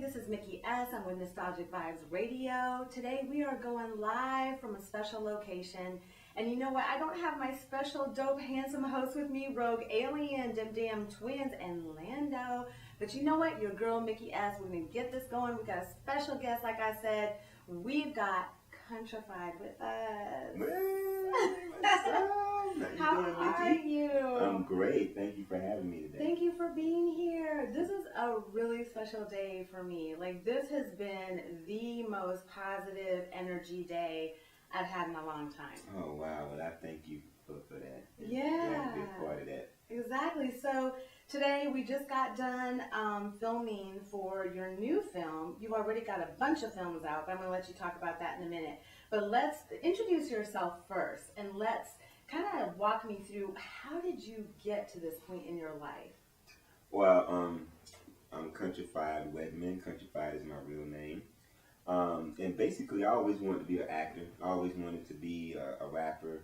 this is Mickey S. I'm with Nostalgic Vibes Radio. Today we are going live from a special location. And you know what? I don't have my special dope handsome host with me, Rogue Alien, Dim Dim Twins, and Lando. But you know what? Your girl Mickey S. We're going to get this going. We got a special guest, like I said. We've got Countrified with us. What's up? How are you? I'm great. Thank you for having me today. Thank you for being here. This is a really special day for me. Like, this has been the most positive energy day I've had in a long time. Oh, wow. Well, I thank you for that. Yeah. To be a part of that. Exactly. So today we just got done filming for your new film. You've already got a bunch of films out, but I'm going to let you talk about that in a minute. But let's introduce yourself first, and let's kind of walk me through, how did you get to this point in your life? Well, I'm Countrified Wedman. Countrified is my real name. And basically, I always wanted to be an actor. I always wanted to be a rapper,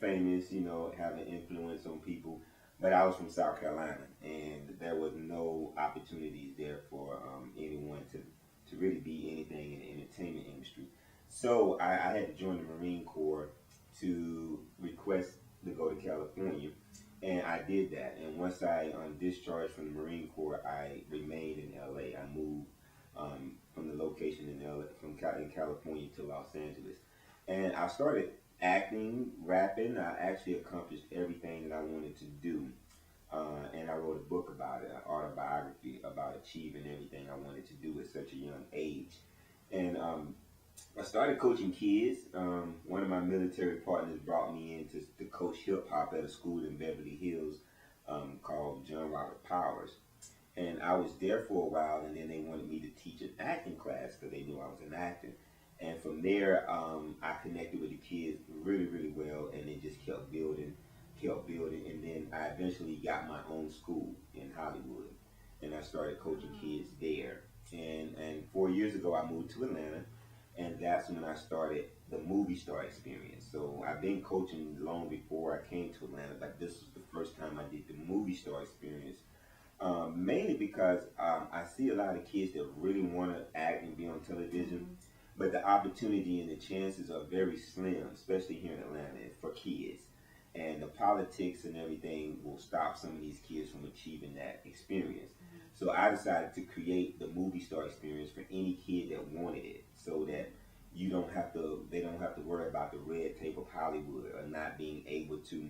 famous, have an influence on people. But I was from South Carolina, and there was no opportunities there for anyone to really be anything in the entertainment industry. So I had to join the Marine Corps to request to go to California, and I did that. And once I discharged from the Marine Corps, I remained in LA. I moved from the location in LA, in California to Los Angeles, and I started acting, rapping. I actually accomplished everything that I wanted to do, and I wrote a book about it, an autobiography about achieving everything I wanted to do at such a young age. And I started coaching kids. One of my military partners brought me in to coach hip hop at a school in Beverly Hills called John Robert Powers. And I was there for a while, and then they wanted me to teach an acting class because they knew I was an actor. And from there, I connected with the kids really, really well, and it just kept building. And then I eventually got my own school in Hollywood, and I started coaching kids there. And 4 years ago, I moved to Atlanta. And that's when I started the movie star experience. So I've been coaching long before I came to Atlanta, but this was the first time I did the movie star experience. Mainly because I see a lot of kids that really want to act and be on television, but the opportunity and the chances are very slim, especially here in Atlanta for kids. And the politics and everything will stop some of these kids from achieving that experience. So I decided to create the movie star experience for any kid that wanted it, so that they don't have to worry about the red tape of Hollywood or not being able to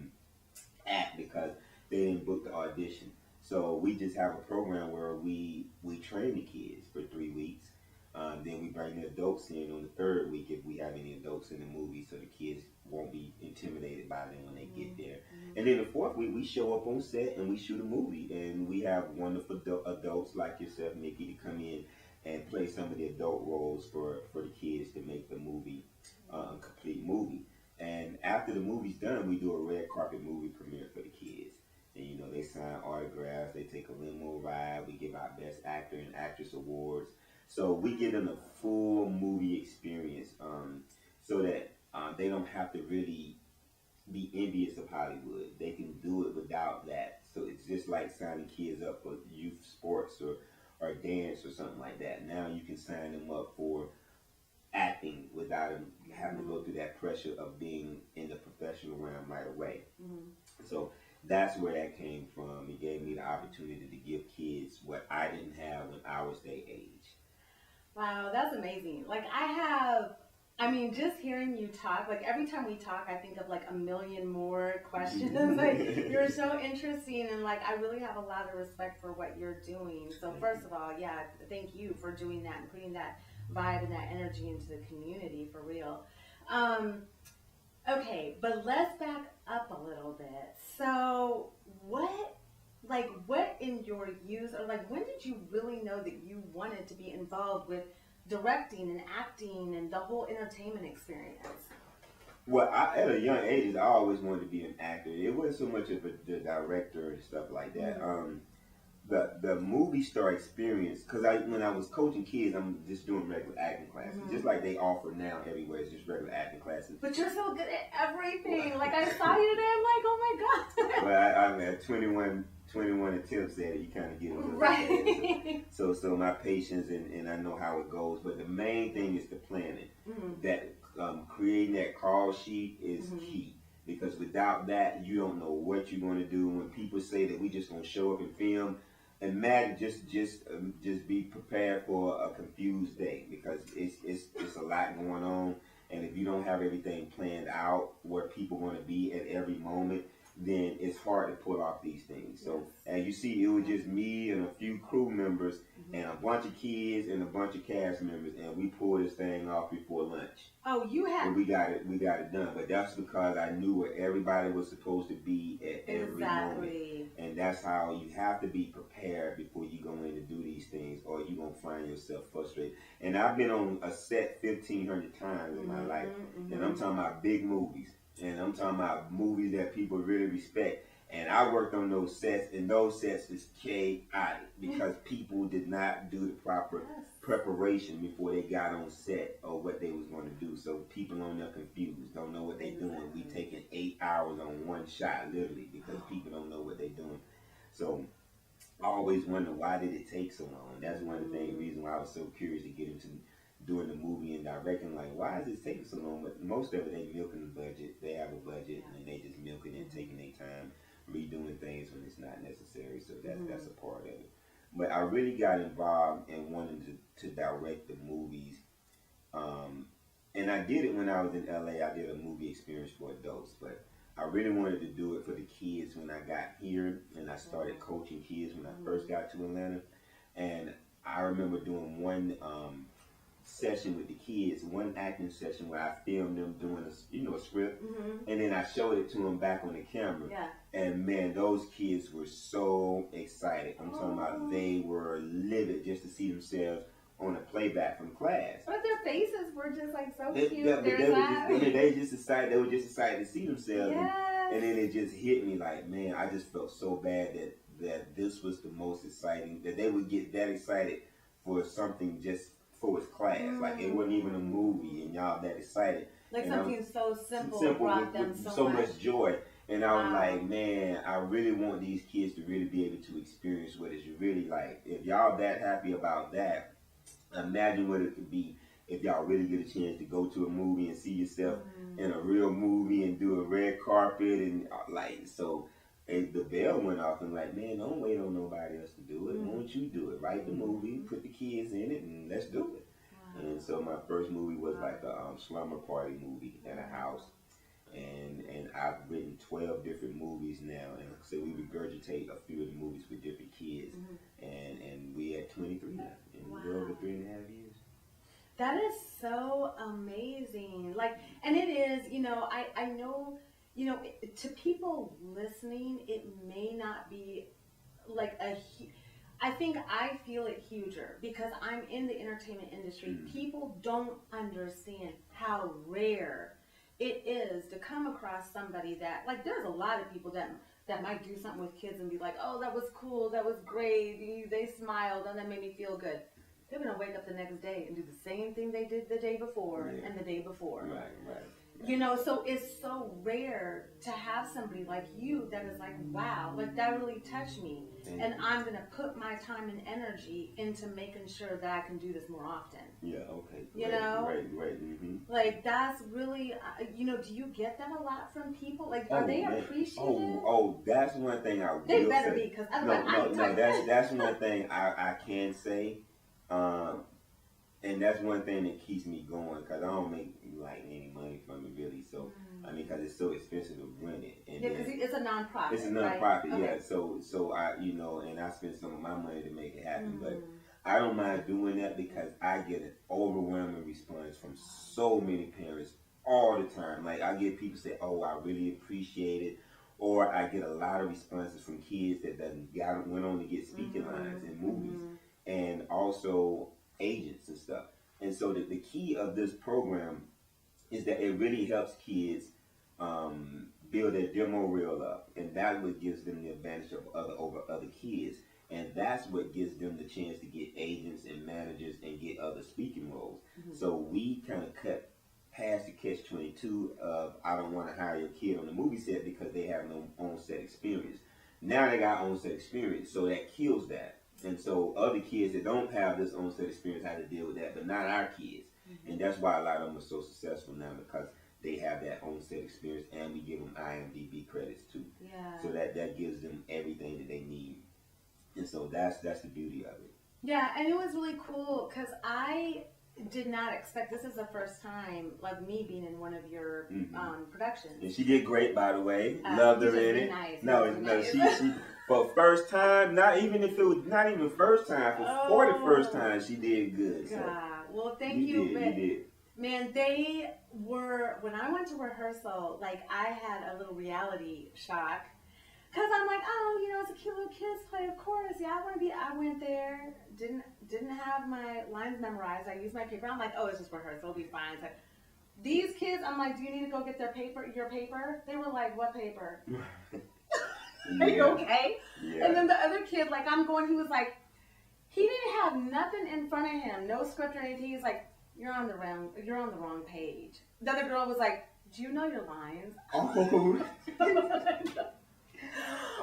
act because they didn't book the audition. So we just have a program where we train the kids for 3 weeks. Then we bring the adults in on the third week if we have any adults in the movie, so the kids won't be intimidated by them when they get there. And then the fourth week, we show up on set and we shoot a movie. And we have wonderful adults like yourself, Nikki, to come in and play some of the adult roles for the kids to make the movie a complete movie. And after the movie's done, we do a red carpet movie premiere for the kids. And, they sign autographs, they take a limo ride, we give out Best Actor and Actress awards. So we give them a full movie experience so that they don't have to really be envious of Hollywood. They can do it without that. So it's just like signing kids up for youth sports or dance or something like that. Now you can sign them up for acting without them having to go through that pressure of being in the professional realm right away. So that's where that came from. It gave me the opportunity to give kids what I didn't have when I was their age. Wow, that's amazing. Like, just hearing you talk, like every time we talk, I think of like a million more questions. Like, you're so interesting, and like, I really have a lot of respect for what you're doing. So first of all, yeah, thank you for doing that and putting that vibe and that energy into the community for real. Okay, but let's back up a little bit. So what in your youth, or like, when did you really know that you wanted to be involved with directing and acting and the whole entertainment experience? Well, at a young age, I always wanted to be an actor. It wasn't so much of the director and stuff like that. The movie star experience, because when I was coaching kids, I'm just doing regular acting classes, just like they offer now everywhere. It's just regular acting classes. But you're so good at everything. Like, I saw you today, I'm like, oh my god. Well, I'm at 21 attempts at it. You kind of get it. Right. So so my patience and I know how it goes. But the main thing is the planning. That creating that call sheet is key, because without that, you don't know what you're going to do. When people say that we just gonna show up and film, imagine just be prepared for a confused day, because it's a lot going on. And if you don't have everything planned out where people want to be at every moment, then it's hard to pull off these things. So as you see, it was just me and a few crew members and a bunch of kids and a bunch of cast members, and we pulled this thing off before lunch. Oh, you have. And we got it done. But that's because I knew where everybody was supposed to be at every moment. And that's how you have to be prepared before you go in to do these things, or you're going to find yourself frustrated. And I've been on a set 1,500 times in my life. And I'm talking about big movies. And I'm talking about movies that people really respect. And I worked on those sets, and those sets is chaotic because people did not do the proper preparation before they got on set or what they was going to do. So people on there confused, don't know what they're doing. We taking 8 hours on one shot, literally, because people don't know what they're doing. So I always wonder, why did it take so long? That's one of the reasons why I was so curious to get into doing the movie and directing. Like, why is this taking so long? But most of it, they milking the budget. They have a budget, and they just milking it, taking their time, redoing things when it's not necessary. So that's a part of it. But I really got involved in wanting to direct the movies. And I did it when I was in LA. I did a movie experience for adults, but I really wanted to do it for the kids when I got here, and I started coaching kids when I first got to Atlanta. And I remember doing one session with the kids, one acting session where I filmed them doing a script, and then I showed it to them back on the camera. And man, those kids were so excited. I'm talking about, they were livid just to see themselves on a playback from class. But their faces were just like so cute. They were just excited. They were just excited to see themselves. And then it just hit me like, man, I just felt so bad that this was the most exciting, that they would get that excited for something just for his class. Like, it wasn't even a movie, and y'all that excited. Like, and something so simple brought them so much joy. And I was like, man, I really want these kids to really be able to experience what it's really like. If y'all that happy about that, imagine what it could be if y'all really get a chance to go to a movie and see yourself in a real movie and do a red carpet and so. And the bell went off, and like, man, don't wait on nobody else to do it. Why don't you do it? Write the movie, put the kids in it, and let's do it. And so my first movie was like a slumber party movie in a house. And I've written 12 different movies now, and so we regurgitate a few of the movies with different kids. And we had 23 now, and we're over 3.5 years. That is so amazing. Like, and it is, I know, to people listening, it may not be like I think I feel it huger because I'm in the entertainment industry. People don't understand how rare it is to come across somebody that, like, there's a lot of people that might do something with kids and be like, oh, that was cool, that was great, they smiled, and that made me feel good. They're going to wake up the next day and do the same thing they did the day before and the day before. Right. So it's so rare to have somebody like you that is like, wow, like, that really touched me. And I'm going to put my time and energy into making sure that I can do this more often. Yeah, okay. Right. Like, that's really, do you get that a lot from people? Like, are they appreciative? Oh, that's one thing I will say. They better be, because otherwise that's one thing I can say. And that's one thing that keeps me going, because I don't make like any money from it really. So I mean, because it's so expensive to rent it. And because it's a nonprofit. It's a nonprofit, right? yeah. So I, and I spend some of my money to make it happen. But I don't mind doing that because I get an overwhelming response from so many parents all the time. Like, I get people say, "Oh, I really appreciate it," or I get a lot of responses from kids that went on to get speaking lines in movies, and also agents and stuff. And so the key of this program is that it really helps kids build their demo reel up, and that's what gives them the advantage over other kids, and that's what gives them the chance to get agents and managers and get other speaking roles. So we kind of cut past the catch-22 of, I don't want to hire your kid on the movie set because they have no on-set experience. Now they got on-set experience, so that kills that. And so other kids that don't have this on-set experience have to deal with that, but not our kids. And that's why a lot of them are so successful now, because they have that on-set experience, and we give them IMDb credits too. Yeah. So that gives them everything that they need. And so that's the beauty of it. Yeah, and it was really cool because I did not expect, this is the first time, like me being in one of your productions. And she did great, by the way. Loved her in it. Nice. No, she for first time, not even first time, for the first time, she did good. So. God, well, thank you. You did. Man, they were, when I went to rehearsal, like I had a little reality shock. Because I'm like, oh, you know, it's a cute little kids play, of course. Yeah, I went there, didn't have my lines memorized. I used my paper. I'm like, oh, it's just rehearsal, it'll be fine. It's like, these kids, I'm like, do you need to go get your paper? They were like, what paper? Are you okay? Yeah. And then the other kid, like, I'm going, he was like, he didn't have nothing in front of him, no script or anything. He's like, you're on the wrong page. The other girl was like, do you know your lines?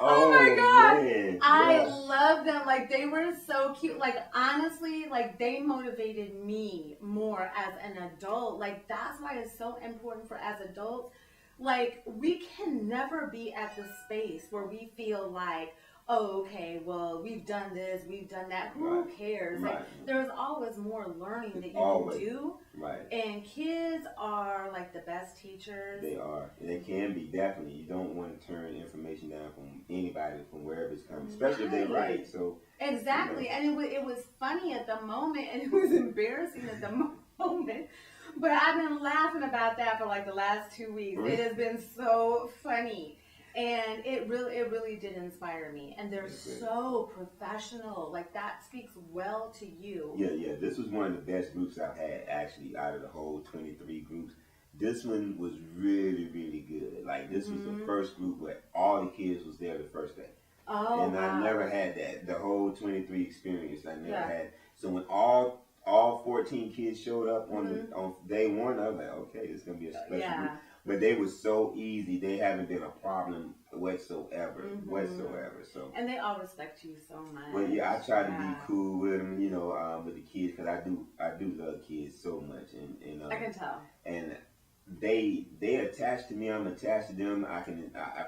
Oh my God. Man. I love them. Like, they were so cute. Like, honestly, like, they motivated me more as an adult. Like, that's why it's so important for as adults. Like, we can never be at the space where we feel like, oh, okay, well, we've done this, we've done that. Who cares? Right. Like, there's always more learning that you can do. Right. And kids are like the best teachers. They are. And they can be, definitely. You don't want to turn information down from anybody, from wherever it's coming, especially if they're right. So exactly. And it was funny at the moment, and it was embarrassing at the moment. But I've been laughing about that for like the last 2 weeks. It has been so funny. And it really did inspire me. And they're so professional. Like, that speaks well to you. Yeah. This was one of the best groups I've had, actually, out of the whole 23 groups. This one was really, really good. Like, this was the first group where all the kids was there the first day. Oh, and wow. I never had that. The whole 23 experience, I never had. So when all 14 kids showed up on day one, I was like, okay, it's going to be a special group. But they were so easy. They haven't been a problem whatsoever. So. And they all respect you so much. Well, yeah, I try to be cool with them, you know, with the kids, because I do love kids so much, and I can tell. And they attached to me. I'm attached to them. I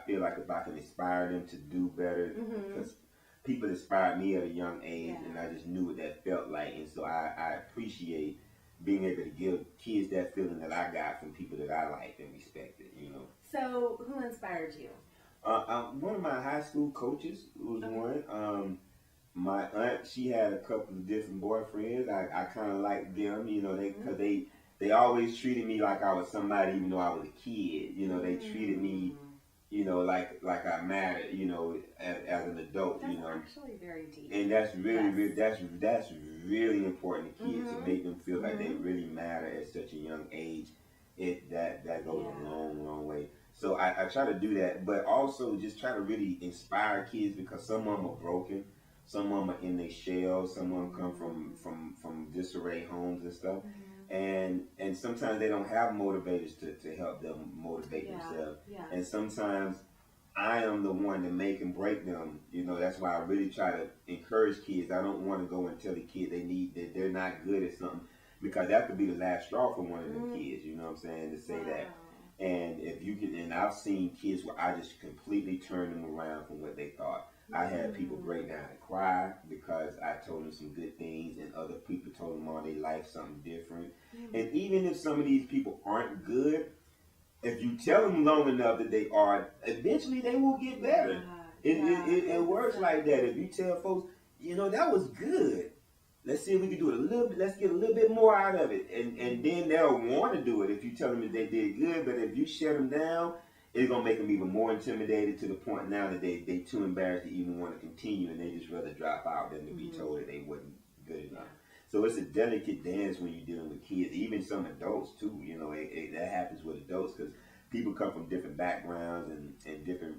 feel like if I can inspire them to do better, because people inspired me at a young age, and I just knew what that felt like, and so I appreciate being able to give kids that feeling that I got from people that I like and respected, you know. So, who inspired you? One of my high school coaches was one. My aunt, she had a couple of different boyfriends. I kind of liked them, you know, because they always treated me like I was somebody, even though I was a kid. You know, they treated me, you know, like I mattered, you know, as an adult. That's you know, actually very deep. And that's really, that's really important to kids, to make them feel like they really matter at such a young age. That goes a long way. So I try to do that, but also just try to really inspire kids, because some of them are broken, some of them are in their shell, some of them come from disarray homes and stuff, and sometimes they don't have motivators to help them motivate themselves, and sometimes I am the one to make and break them. You know, that's why I really try to encourage kids. I don't want to go and tell the kid that they're not good at something, because that could be the last straw for one of them kids. You know what I'm saying? To say that. And if you can, and I've seen kids where I just completely turned them around from what they thought. I had people break down and cry because I told them some good things, and other people told them all their life something different. And even if some of these people aren't good, if you tell them long enough that they are, eventually they will get better. It works like that. If you tell folks, you know, that was good, let's see if we can do it a little bit, let's get a little bit more out of it. And then they'll want to do it if you tell them that they did good. But if you shut them down, it's going to make them even more intimidated, to the point now that they too embarrassed to even want to continue, and they just rather drop out than to be told that they wasn't good enough. So it's a delicate dance when you're dealing with kids, even some adults too. You know, that happens with adults, because people come from different backgrounds and different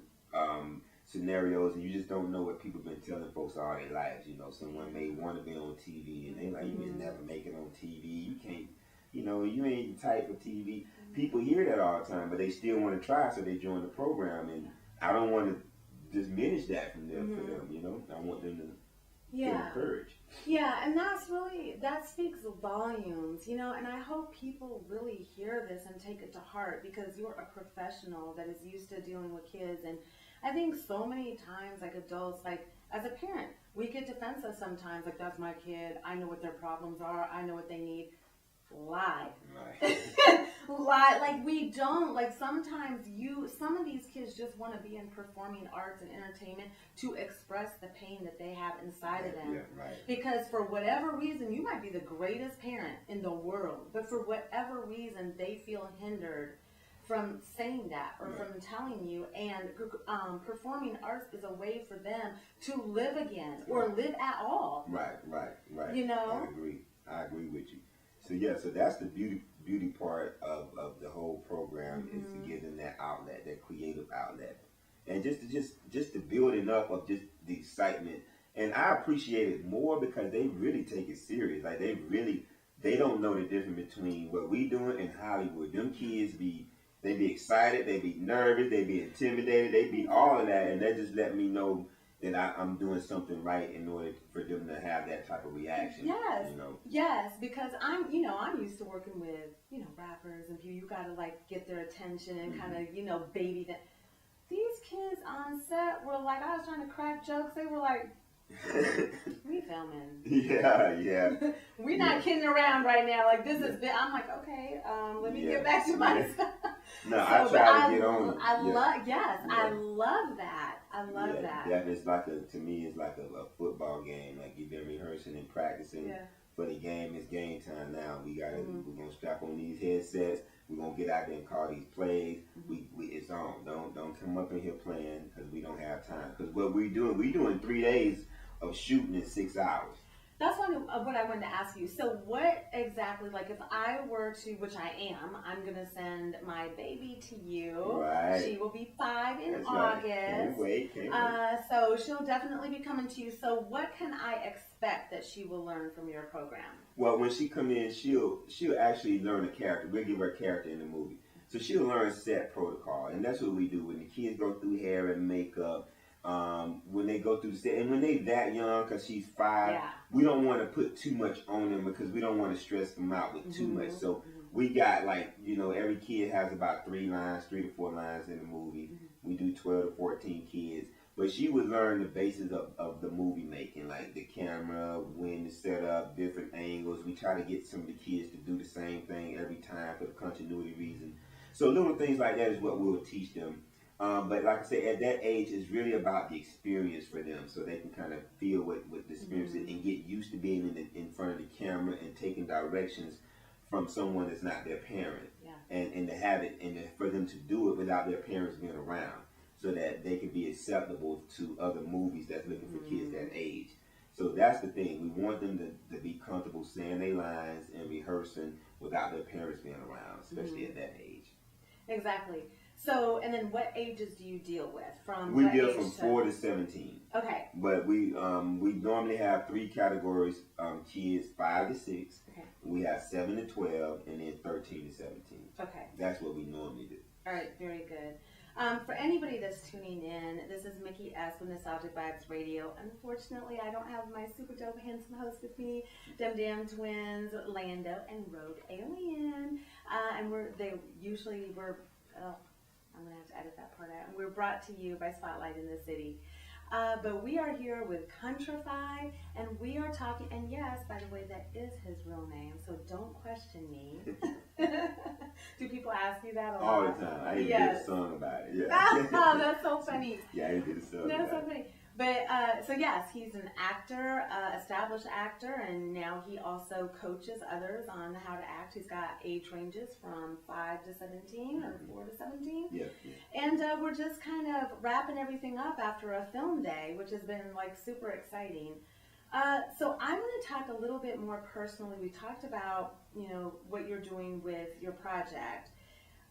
scenarios, and you just don't know what people been telling folks all their lives. You know, someone may want to be on TV, and they like, you may never make it on TV. You can't, you know, you ain't the type of TV. People hear that all the time, but they still want to try, so they join the program. And I don't want to diminish that from them, for them. You know, I want them to. Yeah. encourage. Yeah, and that speaks volumes, you know, and I hope people really hear this and take it to heart because you're a professional that is used to dealing with kids. And I think so many times, like adults, like as a parent, we get defensive sometimes, like, that's my kid, I know what their problems are, I know what they need. Lie. Right. Lie. Like, we don't. Like, sometimes some of these kids just want to be in performing arts and entertainment to express the pain that they have inside of them. Yeah, right. Because for whatever reason, you might be the greatest parent in the world, but for whatever reason, they feel hindered from saying that or Right. from telling you. And performing arts is a way for them to live again or live at all. Right. You know? I agree with you. So yeah, so that's the beauty part of the whole program is to give them that outlet, that creative outlet, and just the building up of just the excitement. And I appreciate it more because they really take it serious. Like they don't know the difference between what we doing in Hollywood. Them kids they be excited, they be nervous, they be intimidated, they be all of that, and they just let me know that I'm doing something right in order for them to have that type of reaction. Yes, you know? yes, because I'm used to working with, rappers and people. You gotta like get their attention and kind of, baby them. These kids on set were like, I was trying to crack jokes. They were like, we filming. Yeah. We're not kidding around right now. Like, this is, I'm like, okay, let me get back to my stuff. No, I try to get on. I love that. I love that. Yeah, it's like to me, it's like a football game. Like you've been rehearsing and practicing for the game. It's game time now. We're gonna strap on these headsets. We're gonna get out there and call these plays. It's on. Don't come up in here playing because we don't have time. Because what we're doing 3 days of shooting in 6 hours. That's what I wanted to ask you. So what exactly, like if I were to, which I am, I'm going to send my baby to you. Right. She will be 5 in That's August. Right. Can't wait. So she'll definitely be coming to you. So what can I expect that she will learn from your program? Well, when she come in, she'll actually learn a character. We'll give her a character in the movie. So she'll learn set protocol. And that's what we do. When the kids go through hair and makeup, when they go through the set, and when they that young, because she's 5, we don't want to put too much on them because we don't want to stress them out with too much. So we got every kid has about 3 to 4 lines in the movie. We do 12 to 14 kids. But she would learn the basis of the movie making, like the camera, when to set up, different angles. We try to get some of the kids to do the same thing every time for the continuity reason. So little things like that is what we'll teach them. But like I said, at that age, it's really about the experience for them, so they can kind of feel what the experience is and get used to being in front of the camera and taking directions from someone that's not their parent, and to have it and for them to do it without their parents being around, so that they can be acceptable to other movies that's looking for kids that age. So that's the thing. We want them to be comfortable saying their lines and rehearsing without their parents being around, especially at that age. Exactly. So, and then what ages do you deal with? We deal from 4 to 17. Okay. But we normally have 3 categories: kids 5 to 6. Okay. We have 7 to 12, and then 13 to 17. Okay. That's what we normally do. All right. Very good. For anybody that's tuning in, this is Mickey S. with Nostalgic Vibes Radio. Unfortunately, I don't have my super dope, handsome host with me, Dem Dam Twins, Lando and Rogue Alien. And we're I'm going to have to edit that part out. And we're brought to you by Spotlight in the City. But we are here with Contra Phi, and we are talking, and yes, by the way, that is his real name, so don't question me. Do people ask you that a lot? All the time. I even did a song about it. Yeah. Oh, that's so funny. Yeah, I even did a song That's about so funny. But, so yes, he's an actor, established actor, and now he also coaches others on how to act. He's got age ranges from 5 to 17 or 4 to 17. Yeah. And we're just kind of wrapping everything up after a film day, which has been like super exciting. So I'm going to talk a little bit more personally. We talked about, what you're doing with your project.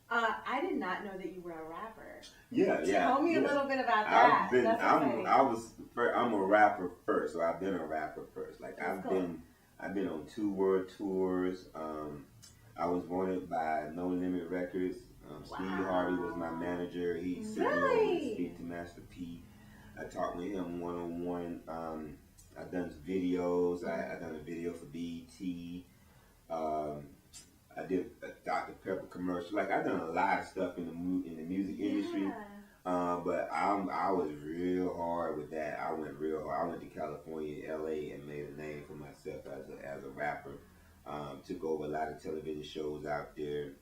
I did not know that you were a rapper. Yeah. Tell me a little bit about that. I'm a rapper first, so I've been a rapper first. Like I've been on 2 world tours. I was wanted by No Limit Records. Steve Harvey was my manager. He sent me over to speak to Master P. I talked with him one-on-one. I've done videos. I done a video for BET. Um, I did a Dr. Pepper commercial. Like I done a lot of stuff in the music industry. But I was real hard with that. I went real hard. I went to California, LA, and made a name for myself as a rapper. Took over a lot of television shows out there.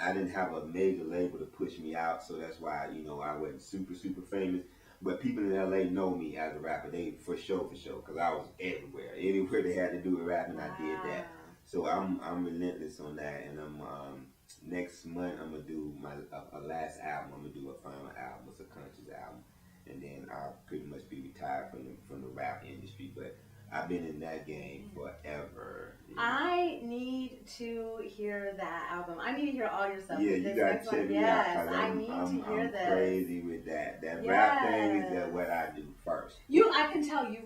I didn't have a major label to push me out, so that's why I wasn't super famous. But people in LA know me as a rapper. They for sure, because I was everywhere. Anywhere they had to do with rapping, I did that. So I'm relentless on that, and I'm next month I'm gonna do my last album. I'm gonna do a final album. It's a conscious album, and then I'll pretty much be retired from the rap industry. But I've been in that game forever. I need to hear that album. I need to hear all your stuff. Yeah, you gotta check me out. Yes, I need to hear I'm this. crazy with that. That rap thing is what I do first. I can tell you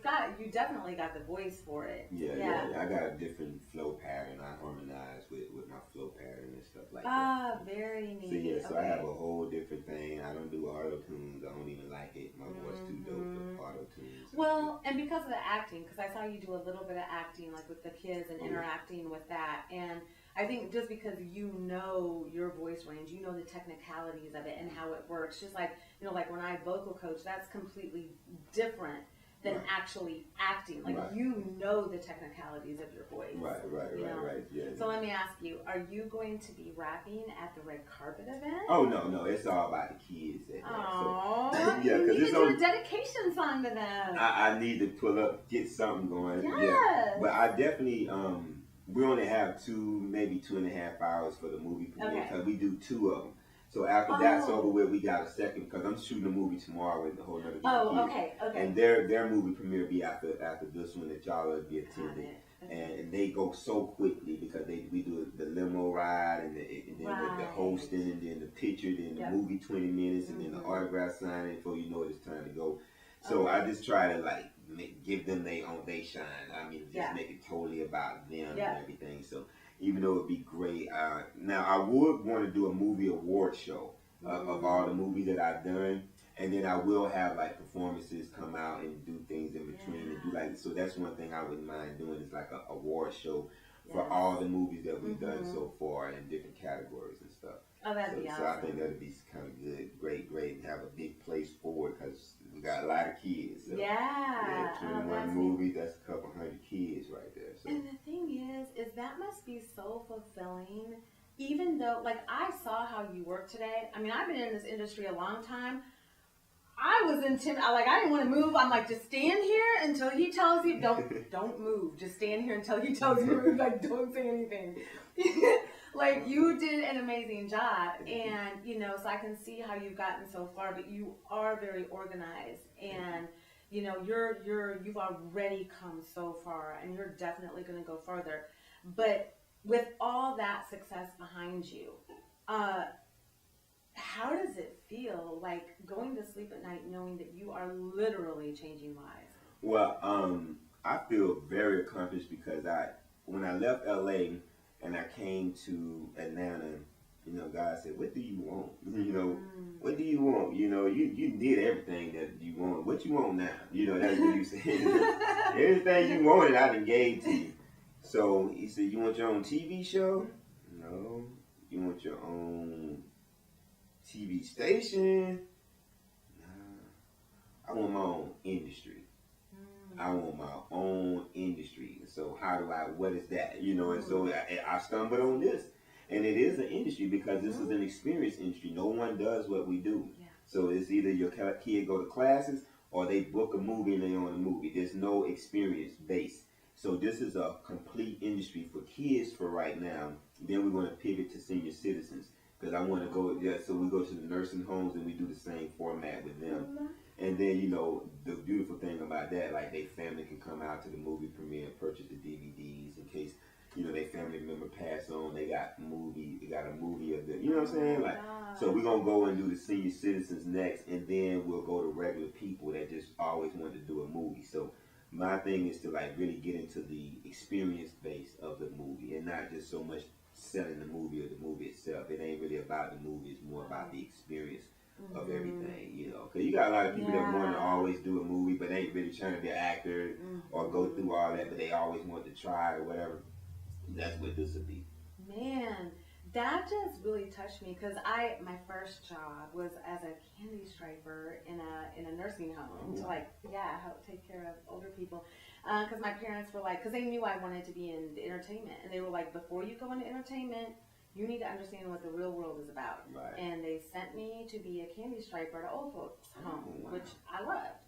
definitely got the voice for it. Yeah. I got a different flow pattern. I harmonize with my flow pattern and stuff like that. Very neat. So I have a whole different thing. I don't do auto tunes. I don't even like it. My voice too dope for auto tunes. Well, and because of the acting, because I saw you do a little bit of acting, like with the kids and interacting with that, and I think just because you know your voice range, you know the technicalities of it and how it works. Just like like when I vocal coach, that's completely different than actually acting. Like you know the technicalities of your voice. Right. Yeah. So let me ask you: are you going to be rapping at the red carpet event? Oh no, it's all about the kids. Oh, yeah, because you need to do a dedication song to them. I need to get something going. Yes. Yeah, but I definitely we only have maybe 2.5 hours for the movie premiere because we do 2 of them. So after that's over with, we got a second because I'm shooting a movie tomorrow with a whole other group of kids. Okay. And their movie premiere be after this one that y'all will be attending. And they go so quickly because we do the limo ride and then the hosting and then the picture, then the movie 20 minutes and then the autograph signing before you know it's time to go. So I just try to give them their shine. I mean, just make it totally about them and everything. So even though it'd be great, now I would want to do a movie award show of all the movies that I've done, and then I will have performances come out and do things in between and do so that's one thing I wouldn't mind doing is a award show for all the movies that we've done so far in different categories and stuff. Oh, that'd be awesome. So I think that'd be kind of good, great, and have a big place forward because we got a lot of kids. So, 21 movies, that's a couple hundred kids right there. So. And the thing is that must be so fulfilling, even though, I saw how you work today. I mean, I've been in this industry a long time. I was intimidated. I didn't want to move. I'm just stand here until he tells you, don't move. Just stand here until he tells you to move. Don't say anything. You did an amazing job, and so I can see how you've gotten so far. But you are very organized, and you've already come so far, and you're definitely going to go further. But with all that success behind you, how does it feel going to sleep at night knowing that you are literally changing lives? Well, I feel very accomplished because when I left LA and I came to Atlanta, God said, "What do you want? What do you want? You did everything that you want. What you want now? That's what you said. Everything you wanted, I done gave to you." So he said, "You want your own TV show? No. You want your own TV station? No. I want my own industry. I want my own industry. So what is that? And so I stumbled on this. And it is an industry because this is an experience industry. No one does what we do. Yeah. So it's either your kid go to classes or they book a movie and they own a movie. There's no experience base. So this is a complete industry for kids for right now. Then we're going to pivot to senior citizens because I want to go. So we go to the nursing homes and we do the same format with them. And then the beautiful thing about that, their family can come out to the movie premiere and purchase the DVDs in case their family member pass on. They got a movie of the. You know what I'm saying? So we're gonna go and do the senior citizens next, and then we'll go to regular people that just always wanted to do a movie. So my thing is to really get into the experience base of the movie and not just so much selling the movie or the movie itself. It ain't really about the movie. It's more about the experience of everything, you know. Because you got a lot of people that want to always do a movie, but they ain't really trying to be an actor or go through all that, but they always want to try or whatever. That's what this would be. Man, that just really touched me because my first job was as a candy striper in a nursing home to help take care of older people. Because my parents were like, because they knew I wanted to be in the entertainment, and they were like, before you go into entertainment, you need to understand what the real world is about. Right. And they sent me to be a candy striper at an old folks home, which I loved.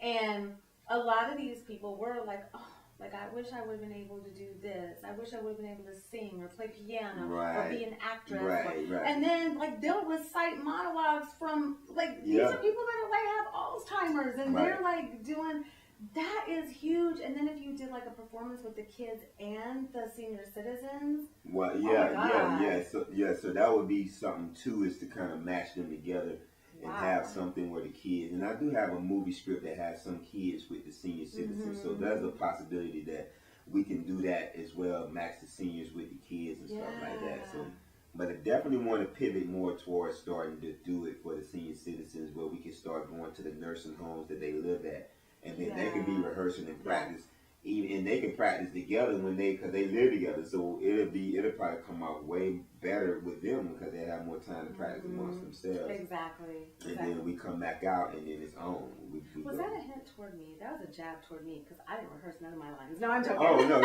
And a lot of these people were like, oh, like, I wish I would have been able to do this. I wish I would have been able to sing or play piano or be an actress. Right. And then, like, they'll recite monologues from, like, these are people that are, like, have Alzheimer's. And they're, like, doing, that is huge. And then if you did, like, a performance with the kids and the senior citizens. Well, So that would be something, too, is to kind of match them together. And have something where the kids, and I do have a movie script that has some kids with the senior citizens, so there's a possibility that we can do that as well, match the seniors with the kids and stuff like that. So, but I definitely want to pivot more towards starting to do it for the senior citizens, where we can start going to the nursing homes that they live at, and then they can be rehearsing and practice. And they can practice together because they live together. So it'll probably come out way better with them because they have more time to practice amongst themselves. Exactly. And then we come back out and then it's on. Was that a hint toward me? That was a jab toward me because I didn't rehearse none of my lines. No, I'm joking. Oh, no.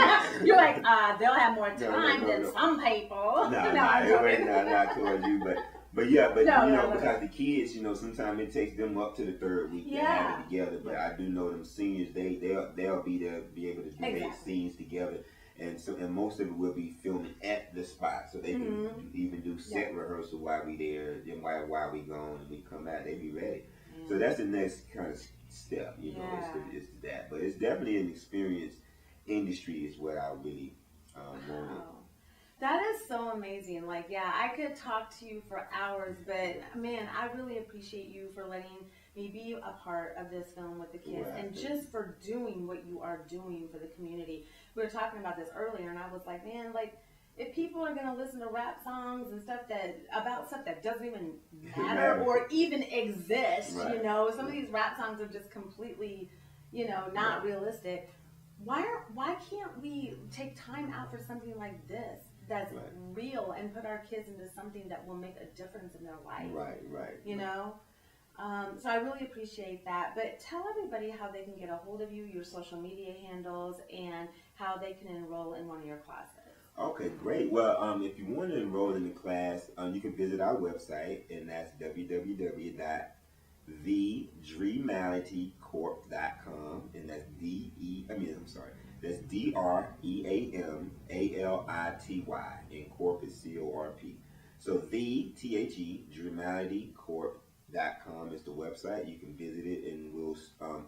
You're like, they'll have more time than some people. No, I'm joking. Not towards you, but because the kids, sometimes it takes them up to the third week to have it together. But I do know them seniors, they'll be there, be able to do their scenes together, and most of it will be filming at the spot, so they can even do set rehearsal while we there, then while we gone, and we come back, they be ready. So that's the next kind of step, is that. But it's definitely an experienced industry is what I really wanted. That is so amazing. Like, I could talk to you for hours, but man, I really appreciate you for letting me be a part of this film with the kids and just for doing what you are doing for the community. We were talking about this earlier, and I was like, man, like, if people are going to listen to rap songs and stuff about stuff that doesn't even matter or even exist, some of these rap songs are just completely, not realistic. Why can't we take time out for something like this that's real and put our kids into something that will make a difference in their life? So I really appreciate that. But tell everybody how they can get a hold of you, your social media handles, and how they can enroll in one of your classes. Okay, great. Well, if you want to enroll in the class, you can visit our website, and that's www.thedreamalitycorp.com, and that's that's DREAMALITY, and Corp is CORP. So Dreamalitycorp.com is the website. You can visit it, and we'll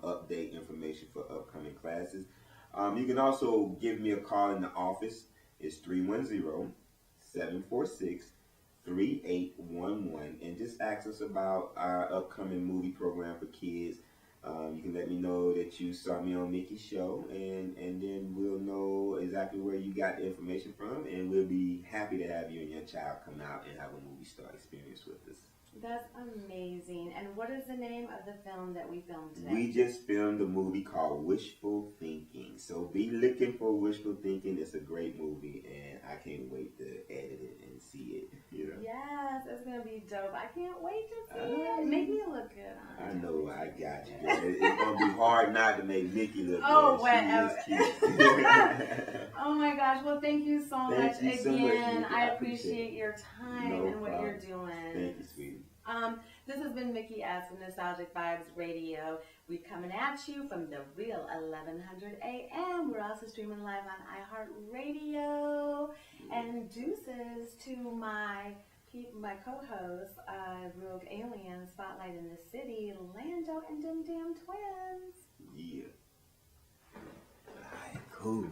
update information for upcoming classes. You can also give me a call in the office. It's 310-746-3811, and just ask us about our upcoming movie program for kids. You can let me know that you saw me on Mickey's show, and then we'll know exactly where you got the information from, and we'll be happy to have you and your child come out and have a movie star experience with us. That's amazing. And what is the name of the film that we filmed today? We just filmed a movie called Wishful Thinking. So be looking for Wishful Thinking. It's a great movie, and I can't wait to edit it and see it. Yes, it's going to be dope. I can't wait to see it. Make me look good on it. I know, I got you. It's going to be hard not to make Nikki look good. Whatever. She is cute. Oh my gosh. Well, thank you so much again. So much, I appreciate your time and what you're doing. Thank you, sweetie. This has been Mickey S. with Nostalgic Vibes Radio. We're coming at you from the real 1100 AM. We're also streaming live on iHeartRadio. And deuces to my co-hosts, Rogue Alien, Spotlight in the City, Lando, and Dim Dam Twins. Yeah. All right, cool.